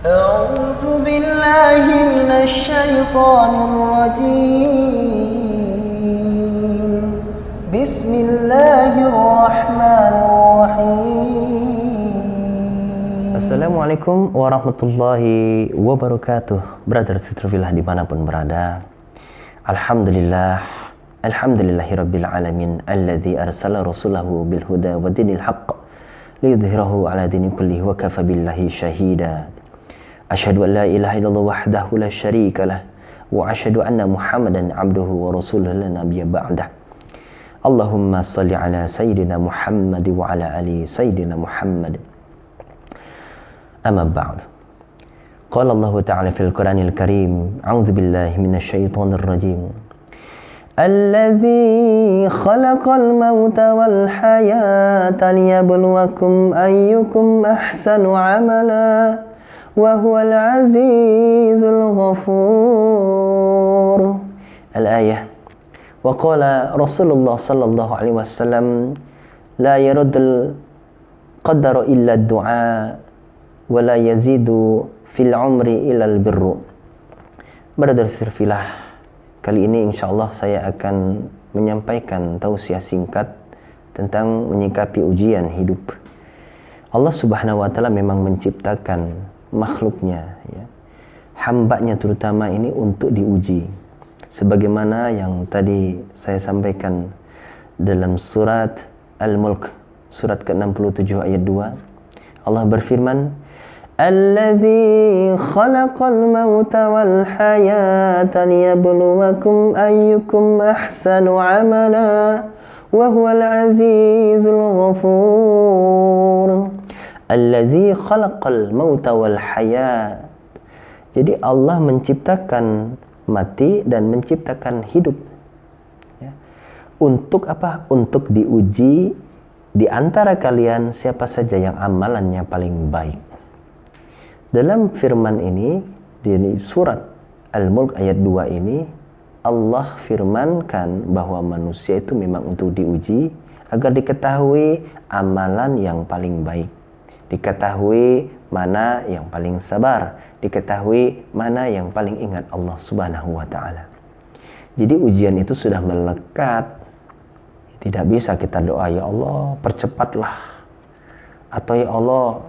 أعوذ بالله من الشيطان الرجيم بسم الله الرحمن الرحيم. Assalamualaikum warahmatullahi wabarakatuh. Brother sister fillah dimanapun berada, Alhamdulillahirabbil alamin alladzi arsala rasulahu bil huda wa dinil haqq liyudhhirahu ala dini kullihi wa kafa billahi syahida. Asyhadu an la ilaha illallah wahdahu la syarika lah wa asyhadu anna Muhammadan abduhu wa rasuluhu la nabiyya ba'dah. Allahumma shalli ala sayyidina Muhammad wa ala ali sayyidina Muhammad. Amma ba'd. Qala Allah Ta'ala fil Qur'anil Karim, a'udzu billahi minasy syaithanir rajim. Alladzi khalaqal mauta wal hayata liyabluwakum ayyukum ahsanu amala wa huwal azizul ghafur. Al-ayah. Wa qala Rasulullah sallallahu alaihi wasallam, la yaruddul qadara illa ad-du'a wa la yazidu fil umri illa al-birru. Brother sister fillah, kali ini insyaallah saya akan menyampaikan tausiah singkat tentang menyikapi ujian hidup. Allah Subhanahu wa taala memang menciptakan makhluknya, ya, hambanya terutama ini untuk diuji. Sebagaimana yang tadi saya sampaikan dalam surat Al-Mulk, surat ke-67 ayat 2, Allah berfirman, Alladzi khalaqal mauta wal hayata liyabluwakum ayyukum ahsanu amala wa huwal azizul ghafur. Alladzi khalaqal mauta wal hayat. Jadi Allah menciptakan mati dan menciptakan hidup, ya. Untuk apa? Untuk diuji di antara kalian siapa saja yang amalannya paling baik. Dalam firman ini, di surat Al-Mulk ayat 2 ini, Allah firmankan bahwa manusia itu memang untuk diuji agar diketahui amalan yang paling baik, diketahui mana yang paling sabar, diketahui mana yang paling ingat Allah Subhanahu wa ta'ala. Jadi ujian itu sudah melekat. Tidak bisa kita doa, ya Allah percepatlah, atau ya Allah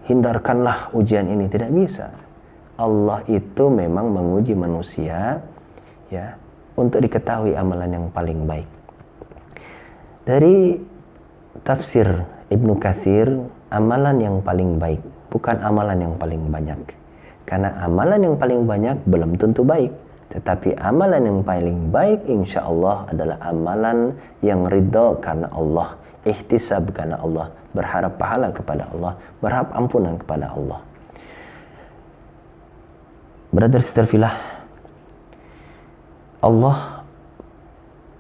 hindarkanlah ujian ini. Tidak bisa. Allah itu memang menguji manusia, ya, untuk diketahui amalan yang paling baik. Dari tafsir Ibnu Katsir, amalan yang paling baik bukan amalan yang paling banyak. Karena amalan yang paling banyak belum tentu baik. Tetapi amalan yang paling baik insya Allah adalah amalan yang ridha karena Allah, ihtisab karena Allah, berharap pahala kepada Allah, berharap ampunan kepada Allah. Brother sister fillah, Allah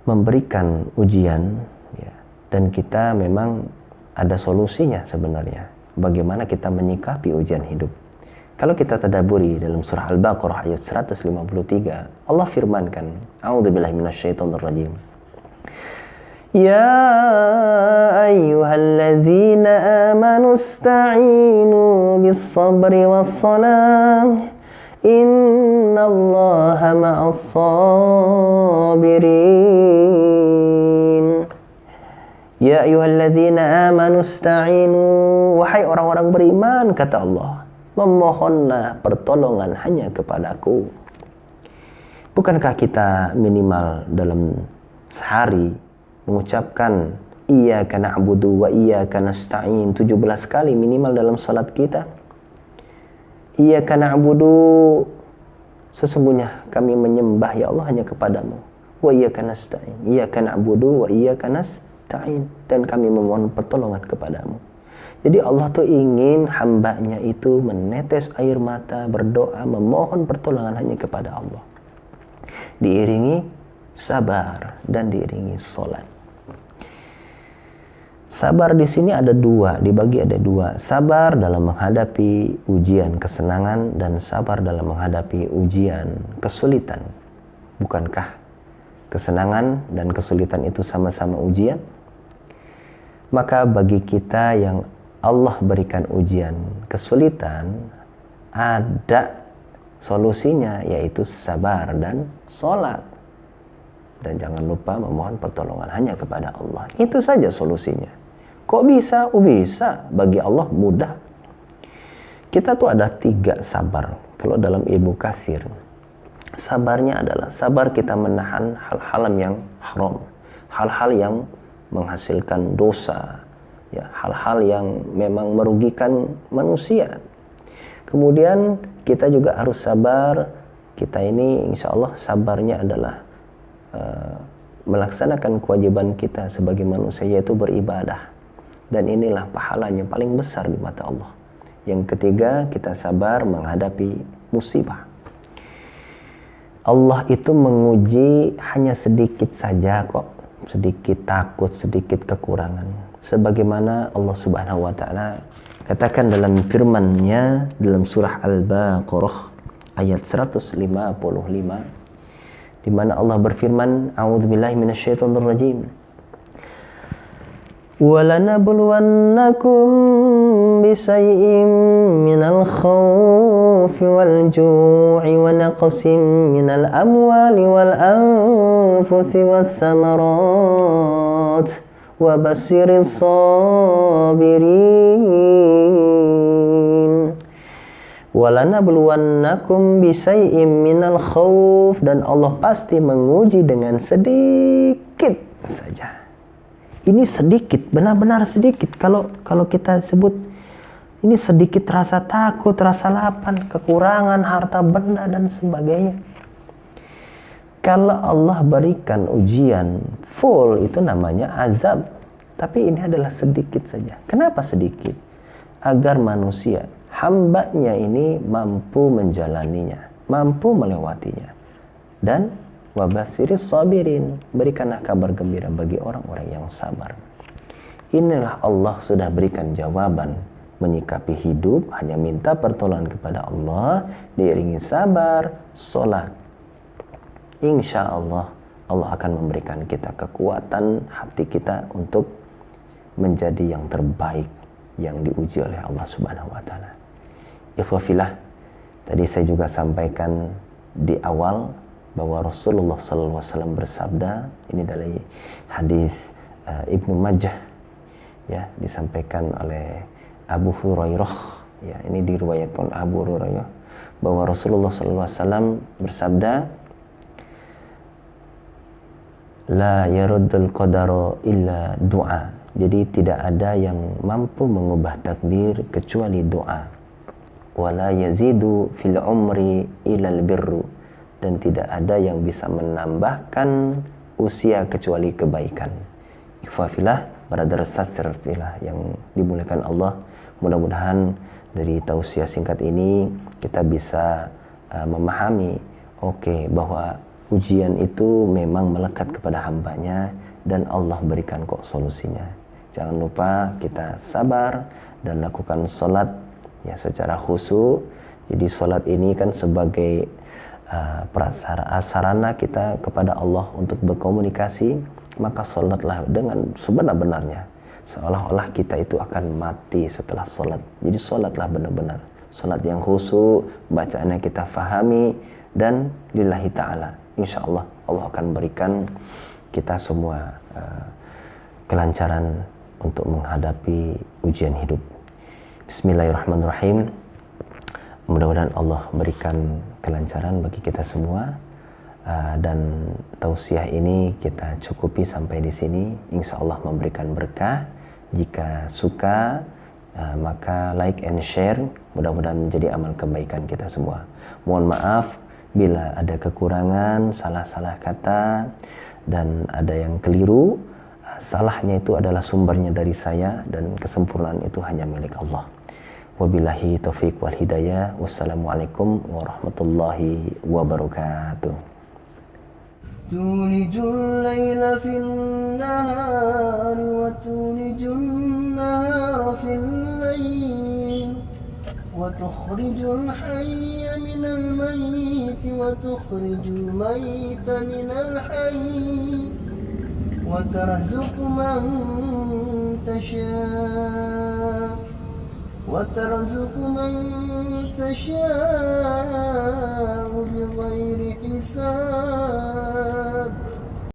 memberikan ujian, ya, dan kita memang ada solusinya sebenarnya. Bagaimana kita menyikapi ujian hidup? Kalau kita tadabburi dalam surah Al-Baqarah ayat 153, Allah firmankan, A'udzubillahi minasyaitonir rajim. Ya ayyuhalladzina amanu ista'inu bis-sabri was-salah innallaha ma'as-sabirin. Ya ayyuhalladzina amanu ista'inu, wahai orang-orang beriman, kata Allah, memohonlah pertolongan hanya kepadaku. Bukankah kita minimal dalam sehari mengucapkan iyyaka na'budu wa iyyaka nasta'in 17 kali minimal dalam salat kita? Iyyaka na'budu, sesungguhnya kami menyembah ya Allah hanya kepadamu. Wa iyyaka nasta'in, iyyaka na'budu wa iyyaka nasta'in, dan kami memohon pertolongan kepadamu. Jadi Allah tuh ingin hambanya itu menetes air mata, berdoa, memohon pertolongan hanya kepada Allah, diiringi sabar dan diiringi salat. Sabar di sini ada dua, dibagi ada dua. Sabar dalam menghadapi ujian kesenangan dan sabar dalam menghadapi ujian kesulitan. Bukankah kesenangan dan kesulitan itu sama-sama ujian? Maka bagi kita yang Allah berikan ujian kesulitan, ada solusinya, yaitu sabar dan sholat. Dan jangan lupa memohon pertolongan hanya kepada Allah. Itu saja solusinya. Kok bisa? Oh bisa. Bagi Allah mudah. Kita tuh ada 3 sabar. Kalau dalam Ibnu Katsir, sabarnya adalah sabar kita menahan hal-hal yang haram, hal-hal yang menghasilkan dosa, ya, hal-hal yang memang merugikan manusia. Kemudian kita juga harus sabar. Kita ini insya Allah sabarnya adalah melaksanakan kewajiban kita sebagai manusia, yaitu beribadah. Dan inilah pahalanya paling besar di mata Allah. Yang ketiga, kita sabar menghadapi musibah. Allah itu menguji hanya sedikit saja kok. Sedikit takut, sedikit kekurangan. Sebagaimana Allah Subhanahu wa ta'ala katakan dalam firman-Nya dalam surah Al-Baqarah ayat 155, di mana Allah berfirman, a'udzubillahi minasyaitonir rajim. وَلَنَبْلُوَنَّكُمْ بِشَيْءٍ مِّنَ الْخَوْفِ وَالْجُوعِ وَنَقْصٍ مِّنَ الْأَمْوَالِ وَالْأَنفُسِ وَالثَّمَرَاتِ وَبَشِّرِ الصَّابِرِينَ. وَلَنَبْلُوَنَّكُمْ بِشَيْءٍ مِّنَ الْخَوْفِ, dan Allah pasti menguji dengan sedikit saja. Ini sedikit, benar-benar sedikit. Kalau kita sebut ini sedikit, rasa takut, rasa lapar, kekurangan harta benda dan sebagainya. Kalau Allah berikan ujian full, itu namanya azab. Tapi ini adalah sedikit saja. Kenapa sedikit? Agar manusia, hambanya ini mampu menjalaninya, mampu melewatinya. Dan wabasyiris sabirin, berikanlah kabar gembira bagi orang-orang yang sabar. Inilah Allah sudah berikan jawaban menyikapi hidup, hanya minta pertolongan kepada Allah, diiringi sabar, sholat. Insya Allah, Allah akan memberikan kita kekuatan hati kita untuk menjadi yang terbaik yang diuji oleh Allah Subhanahu wa ta'ala. Ikhwafillah, tadi saya juga sampaikan di awal bahwa Rasulullah SAW bersabda, ini dari hadis Ibnu Majah, ya, disampaikan oleh Abu Hurairah, ya, ini diriwayatkan Abu Hurairah, bahwa Rasulullah SAW bersabda, la yaruddul qadara illa doa. Jadi tidak ada yang mampu mengubah takdir kecuali doa. Wala yazidu fil umri ilal birru, dan tidak ada yang bisa menambahkan usia kecuali kebaikan. Ikhwafillah, brother sisterfillah yang dimuliakan Allah, mudah-mudahan dari tausiah singkat ini kita bisa memahami bahwa ujian itu memang melekat kepada hambanya dan Allah berikan kok solusinya. Jangan lupa kita sabar dan lakukan sholat ya secara khusyuk. Jadi sholat ini kan sebagai sarana kita kepada Allah untuk berkomunikasi, maka sholatlah dengan sebenar-benarnya, seolah-olah kita itu akan mati setelah sholat. Jadi sholatlah benar-benar, sholat yang khusyuk, bacaannya kita fahami, dan lillahi ta'ala. Insya Allah, Allah akan berikan kita semua kelancaran untuk menghadapi ujian hidup. Bismillahirrahmanirrahim. Mudah-mudahan Allah berikan kelancaran bagi kita semua, dan tausiah ini kita cukupi sampai di sini. Insya Allah memberikan berkah. Jika suka, maka like and share. Mudah-mudahan menjadi amal kebaikan kita semua. Mohon maaf bila ada kekurangan, salah-salah kata, dan ada yang keliru. Salahnya itu adalah sumbernya dari saya, dan kesempurnaan itu hanya milik Allah. Wabillahi taufiq wal hidayah. Wassalamualaikum warahmatullahi wabarakatuh. Tulijul layla fil nahari wa tulijul nahara fil layl wa tukhrijul hayya minal mayyiti wa tukhrijul mayyita minal hayy wa tarzuqu man tasha' وترزق من تشاء بغير حساب